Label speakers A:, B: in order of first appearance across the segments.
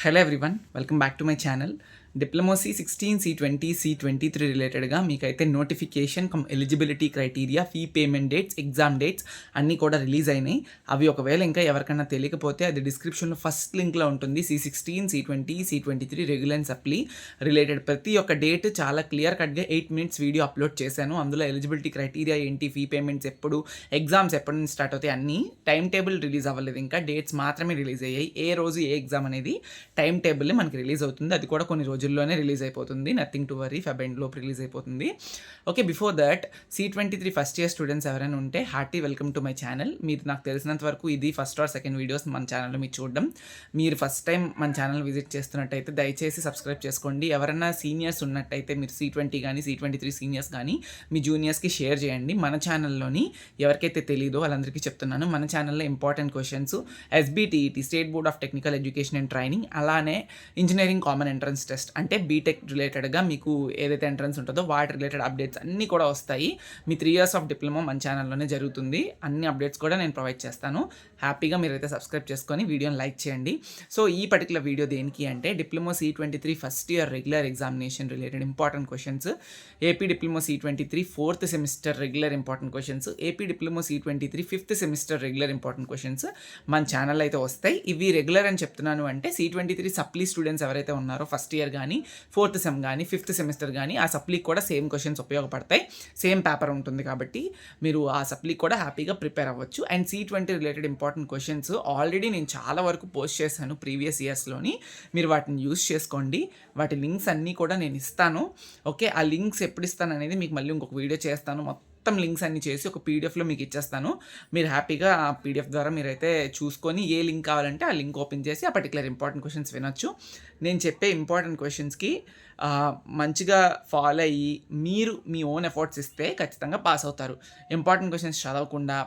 A: Hello everyone, welcome back to my channel. Diploma C16, C20, C23 రిలేటెడ్గా మీకైతే notification eligibility criteria, fee payment dates, exam dates అన్నీ కూడా release అయినాయి. అవి ఒకవేళ ఇంకా ఎవరికైనా తెలియకపోతే అది డిస్క్రిప్షన్లో ఫస్ట్ లింక్లో ఉంటుంది. C16, C20, C23 regular supply related ప్రతి ఒక్క డేట్ చాలా క్లియర్ కట్గా 8 minutes వీడియో అప్లోడ్ చేశాను. అందులో ఎలిజిబిలిటీ క్రైటీరియా ఏంటి, ఫీ పేమెంట్స్ ఎప్పుడు, ఎగ్జామ్స్ ఎప్పటి నుంచి స్టార్ట్ అవుతాయి అన్నీ. టైం టేబుల్ రిలీజ్ అవ్వలేదు, ఇంకా డేట్స్ మాత్రమే రిలీజ్ అయ్యాయి. ఏ రోజు ఏ ఎగ్జామ్ అనేది టైం టేబుల్ మనకి రిలీజ్ అవుతుంది. అది కూడా కొన్ని రోజుల్లోనే రిలీజ్ అయిపోతుంది. Nothing to worry, Feb end లోపు రిలీజ్ అయిపోతుంది. Okay, before that C23 first year students ఎవరైనా ఉంటే hearty welcome to my channel. మీరు నాకు తెలిసినంత వరకు ఇది ఫస్ట్ ఆర్ సెకండ్ వీడియోస్ మన ఛానల్లో మీరు చూడడం. మీరు ఫస్ట్ టైం మన ఛానల్ విజిట్ చేస్తున్నట్టయితే దయచేసి సబ్స్క్రైబ్ చేసుకోండి. ఎవరైనా సీనియర్స్ ఉన్నట్టయితే మీరు C20 కానీ C23 సీనియర్స్ కానీ మీ జూనియర్స్కి షేర్ చేయండి. మన ఛానల్లోని ఎవరికైతే తెలియదో వాళ్ళందరికీ చెప్తున్నాను, మన ఛానల్లో important questions, SBTET state board of technical education and training, అలానే ఇంజనీరింగ్ కామన్ ఎంట్రన్స్ టెస్ట్ అంటే బీటెక్ రిలేటెడ్గా మీకు ఏదైతే ఎంట్రన్స్ ఉంటుందో వాటి రిలేటెడ్ అప్డేట్స్ అన్నీ కూడా వస్తాయి. మీ 3 years ఆఫ్ డిప్లొమా మన ఛానల్లోనే జరుగుతుంది. అన్ని అప్డేట్స్ కూడా నేను ప్రొవైడ్ చేస్తాను. హ్యాపీగా మీరైతే సబ్స్క్రైబ్ చేసుకొని వీడియోని లైక్ చేయండి. సో ఈ పర్టికులర్ వీడియో దేనికి అంటే diploma C23 first year regular examination related important questions, AP diploma C23 4th semester regular important questions, AP diploma C23 5th semester regular important questions మన ఛానల్ అయితే వస్తాయి. ఇవి రెగ్యులర్ అని చెప్తున్నాను అంటే C23 సప్లీ స్టూడెంట్స్ ఎవరైతే ఉన్నారో ఫస్ట్ ఇయర్ కానీ 4th సెమ్ కానీ 5th సెమిస్టర్ కానీ ఆ సప్లీకి కూడా సేమ్ క్వశ్చన్స్ ఉపయోగపడతాయి. సేమ్ పేపర్ ఉంటుంది కాబట్టి మీరు ఆ సప్లీకి కూడా హ్యాపీగా ప్రిపేర్ అవ్వచ్చు. And C20 related important questions already నేను చాలా వరకు పోస్ట్ చేశాను ప్రీవియస్ ఇయర్స్లోని. మీరు వాటిని యూస్ చేసుకోండి. వాటి లింక్స్ అన్నీ కూడా నేను ఇస్తాను. ఓకే, ఆ లింక్స్ ఎప్పుడు ఇస్తాను అనేది మీకు మళ్ళీ ఇంకొక వీడియో చేస్తాను. మొత్తం లింక్స్ అన్ని చేసి ఒక పీడిఎఫ్లో మీకు ఇచ్చేస్తాను. మీరు హ్యాపీగా ఆ పీడిఎఫ్ ద్వారా మీరైతే చూసుకొని ఏ లింక్ కావాలంటే ఆ లింక్ ఓపెన్ చేసి ఆ పర్టికులర్ ఇంపార్టెంట్ క్వశ్చన్స్ వినొచ్చు. నేను చెప్పే ఇంపార్టెంట్ క్వశ్చన్స్కి మంచిగా ఫాలో అయ్యి మీరు మీ ఓన్ ఎఫర్ట్స్ ఇస్తే ఖచ్చితంగా పాస్ అవుతారు. ఇంపార్టెంట్ క్వశ్చన్స్ చదవకుండా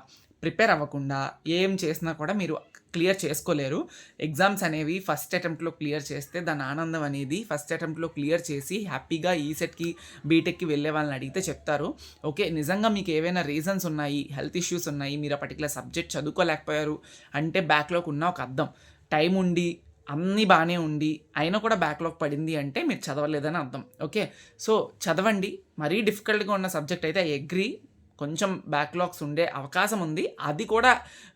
A: ప్రిపేర్ అవ్వకుండా ఏం చేసినా కూడా మీరు క్లియర్ చేసుకోలేరు. ఎగ్జామ్స్ అనేవి ఫస్ట్ అటెంప్ట్లో క్లియర్ చేస్తే దాని ఆనందం అనేది ఫస్ట్ అటెంప్ట్లో క్లియర్ చేసి హ్యాపీగా ఈసెట్కి బీటెక్కి వెళ్ళే వాళ్ళని అడిగితే చెప్తారు. ఓకే, నిజంగా మీకు ఏవైనా రీజన్స్ ఉన్నాయి, హెల్త్ ఇష్యూస్ ఉన్నాయి, మీరు ఆ పర్టికులర్ సబ్జెక్ట్ చదువుకోలేకపోయారు అంటే బ్యాక్లాగ్ ఉన్న ఒక అర్థం. టైం ఉండి అన్నీ బాగానే ఉండి అయినా కూడా బ్యాక్లాగ్ పడింది అంటే మీరు చదవలేదని అర్థం. ఓకే, సో చదవండి. మరీ డిఫికల్ట్గా ఉన్న సబ్జెక్ట్ అయితే ఐ అగ్రీ, కొంచెం బ్యాక్లాగ్స్ ఉండే అవకాశం ఉంది. అది కూడా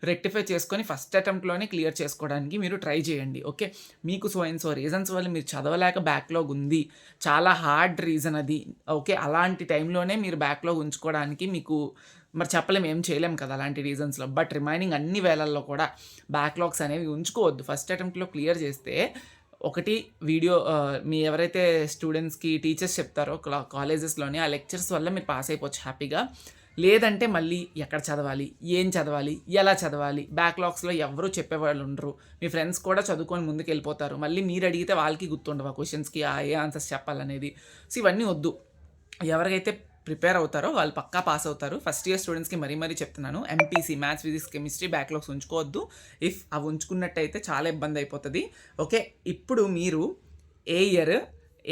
A: రెక్టిఫై చేసుకొని ఫస్ట్ అటెంప్ట్లోనే క్లియర్ చేసుకోవడానికి మీరు ట్రై చేయండి. ఓకే, మీకు సో రీజన్స్ వల్ల మీరు చదవలేక బ్యాక్లాగ్ ఉంది, చాలా హార్డ్ రీజన్ అది. ఓకే, అలాంటి టైంలోనే మీరు బ్యాక్లాగ్ ఉంచుకోవడానికి మీకు మరి చెప్పలేము, ఏం చేయలేము కదా అలాంటి రీజన్స్లో. బట్ రిమైనింగ్ అన్ని వేళల్లో కూడా బ్యాక్లాగ్స్ అనేవి ఉంచుకోవద్దు. ఫస్ట్ అటెంప్ట్లో క్లియర్ చేస్తే ఒకటి వీడియో మీ ఎవరైతే స్టూడెంట్స్కి టీచర్స్ చెప్తారో కాలేజెస్లోని ఆ లెక్చర్స్ వల్ల మీరు పాస్ అయిపోవచ్చు హ్యాపీగా. లేదంటే మళ్ళీ ఎక్కడ చదవాలి, ఏం చదవాలి, ఎలా చదవాలి, బ్యాక్లాగ్స్లో ఎవరు చెప్పేవాళ్ళు ఉండరు. మీ ఫ్రెండ్స్ కూడా చదువుకొని ముందుకు వెళ్ళిపోతారు. మళ్ళీ మీరు అడిగితే వాళ్ళకి గుర్తుండవు ఆ క్వశ్చన్స్కి ఏ ఆన్సర్స్ చెప్పాలనేది. సో ఇవన్నీ వద్దు. ఎవరికైతే ప్రిపేర్ అవుతారో వాళ్ళు పక్కా పాస్ అవుతారు. ఫస్ట్ ఇయర్ స్టూడెంట్స్కి మరీ చెప్తున్నాను, MPC maths, physics, chemistry backlogs ఉంచుకోవద్దు. ఇఫ్ అవి ఉంచుకున్నట్టయితే చాలా ఇబ్బంది అయిపోతుంది. ఓకే, ఇప్పుడు మీరు ఏ ఇయర్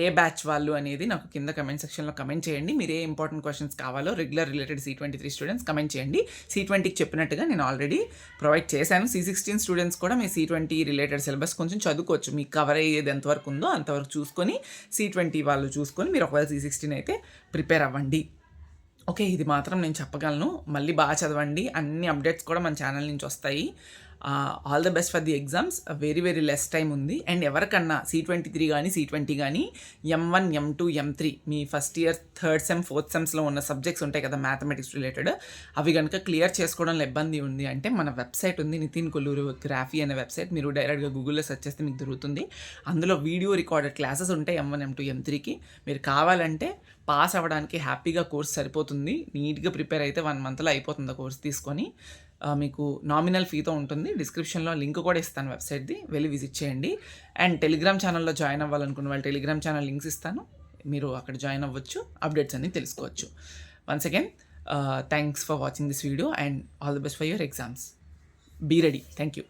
A: ఏ బ్యాచ్ వాళ్ళు అనేది నాకు కింద కమెంట్ సెక్షన్లో కమెంట్ చేయండి. మీరు ఏ ఇంపార్టెంట్ క్వశ్చన్స్ కావాలో regular related C23 students comment చేయండి. C20కి చెప్పినట్టుగా నేను ఆల్రెడీ ప్రొవైడ్ చేశాను. C16 స్టూడెంట్స్ కూడా మీ C20 రిలేటెడ్ సిలబస్ కొంచెం చదువుకోవచ్చు. మీకు కవర్ అయ్యేది ఎంతవరకు ఉందో అంతవరకు చూసుకొని C20 వాళ్ళు చూసుకొని మీరు ఒకవేళ C16 అయితే ప్రిపేర్ అవ్వండి. ఓకే, ఇది మాత్రం నేను చెప్పగలను. మళ్ళీ బాగా చదవండి. అన్ని అప్డేట్స్ కూడా మన ఛానల్ నుంచి వస్తాయి. All the best for the exams. Very less time ఉంది. అండ్ ఎవరికన్నా C23 కానీ C20 కానీ M1, M2, M3 మీ first year 3rd sem 4th సెమ్స్లో ఉన్న సబ్జెక్ట్స్ ఉంటాయి కదా మ్యాథమెటిక్స్ రిలేటెడ్, అవి కనుక క్లియర్ చేసుకోవడంలో ఇబ్బంది ఉంది అంటే మన వెబ్సైట్ ఉంది, నితిన్ కొల్లూరు గ్రాఫీ అనే వెబ్సైట్. మీరు డైరెక్ట్గా గూగుల్లో సెర్చ్ చేస్తే మీకు దొరుకుతుంది. అందులో వీడియో రికార్డెడ్ క్లాసెస్ ఉంటాయి M1, M2, M3కి. మీరు కావాలంటే పాస్ అవ్వడానికి హ్యాపీగా కోర్స్ సరిపోతుంది. నీట్గా ప్రిపేర్ అయితే 1 monthలో అయిపోతుంది ఆ కోర్స్ తీసుకొని. మీకు నామినల్ ఫీతో ఉంటుంది. డిస్క్రిప్షన్లో లింక్ కూడా ఇస్తాను వెబ్సైట్ది, వెళ్ళి విజిట్ చేయండి. అండ్ టెలిగ్రామ్ ఛానల్లో జాయిన్ అవ్వాలనుకున్న వాళ్ళు టెలిగ్రామ్ ఛానల్ లింక్స్ ఇస్తాను, మీరు అక్కడ జాయిన్ అవ్వచ్చు, అప్డేట్స్ అన్నీ తెలుసుకోవచ్చు. Once again thanks for watching this video and all the best for your exams. Be ready. Thank you.